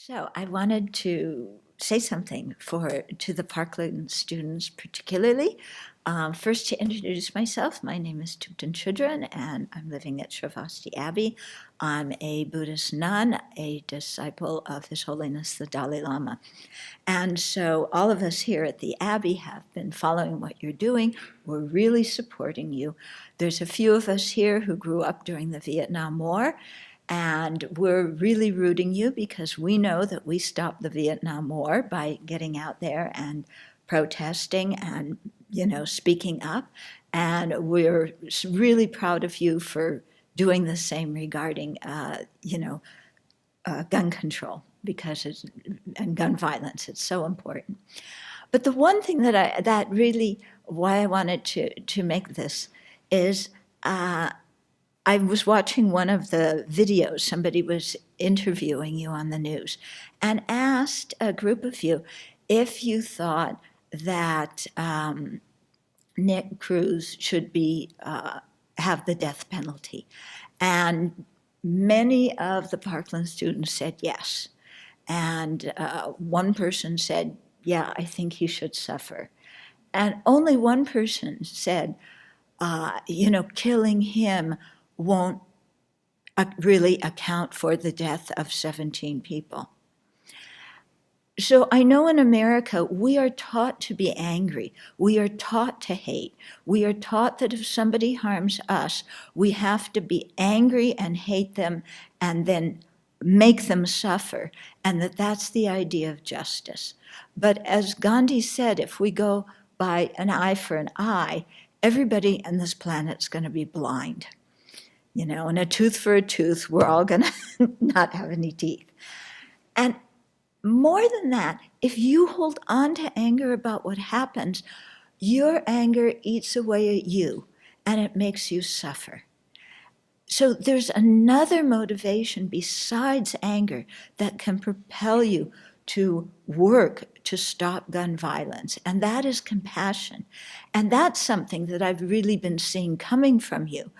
So I wanted to say something to the Parkland students particularly. First, to introduce myself, my name is Tupten Chudran, and I'm living at Sravasti Abbey. I'm a Buddhist nun, a disciple of His Holiness the Dalai Lama. And so all of us here at the Abbey have been following what you're doing. We're really supporting you. There's a few of us here who grew up during the Vietnam War, and we're really rooting you because we know that we stopped the Vietnam War by getting out there and protesting and, speaking up. And we're really proud of you for doing the same regarding, gun control and gun violence. It's so important. But the one thing why I wanted to make this is I was watching one of the videos. Somebody was interviewing you on the news and asked a group of you if you thought that Nick Cruz should have the death penalty. And many of the Parkland students said yes. And one person said, yeah, I think he should suffer. And only one person said, killing him won't really account for the death of 17 people. So I know in America, we are taught to be angry. We are taught to hate. We are taught that if somebody harms us, we have to be angry and hate them and then make them suffer, and that's the idea of justice. But as Gandhi said, if we go by an eye for an eye, everybody on this planet's going to be blind. And a tooth for a tooth, we're all going to not have any teeth. And more than that, if you hold on to anger about what happens, your anger eats away at you, and it makes you suffer. So there's another motivation besides anger that can propel you to work to stop gun violence, and that is compassion. And that's something that I've really been seeing coming from you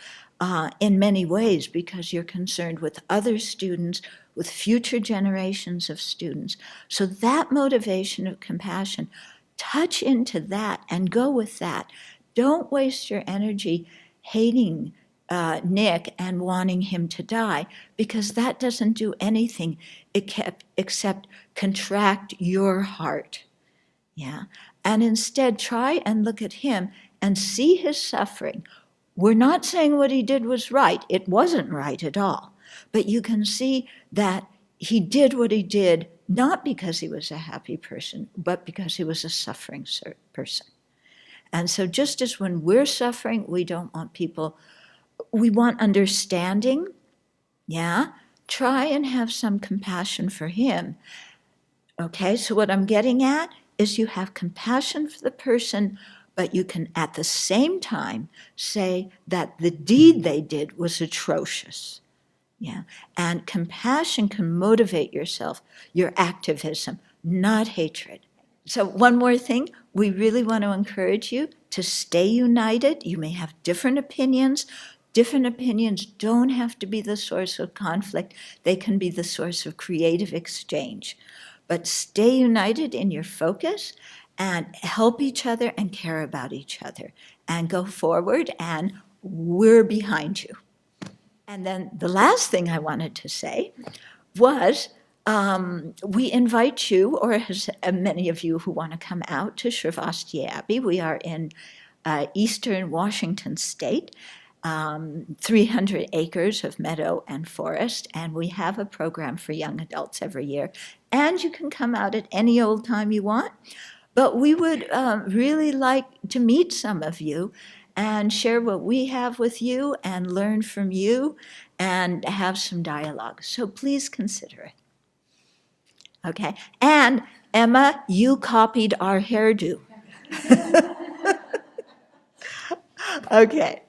in many ways, because you're concerned with other students, with future generations of students. So that motivation of compassion, touch into that and go with that. Don't waste your energy hating Nick and wanting him to die, because that doesn't do anything except contract your heart. Yeah. And instead try and look at him and see his suffering. We're not saying what he did was right. It wasn't right at all. But you can see that he did what he did not because he was a happy person, but because he was a suffering person. And so just as when we're suffering, we don't want people, we want understanding, yeah? Try and have some compassion for him. Okay, so what I'm getting at is you have compassion for the person, but you can at the same time say that the deed they did was atrocious. Yeah, and compassion can motivate your activism, not hatred. So one more thing, we really want to encourage you to stay united. You may have different opinions. Different opinions don't have to be the source of conflict. They can be the source of creative exchange. But stay united in your focus and help each other and care about each other and go forward, and we're behind you. And then the last thing I wanted to say was we invite you, or many of you who want to come out, to Sravasti Abbey. We are in eastern Washington state, 300 acres of meadow and forest, and we have a program for young adults every year. And you can come out at any old time you want, but we would really like to meet some of you and share what we have with you and learn from you and have some dialogue. So please consider it. Okay, and Emma, you copied our hairdo. Okay.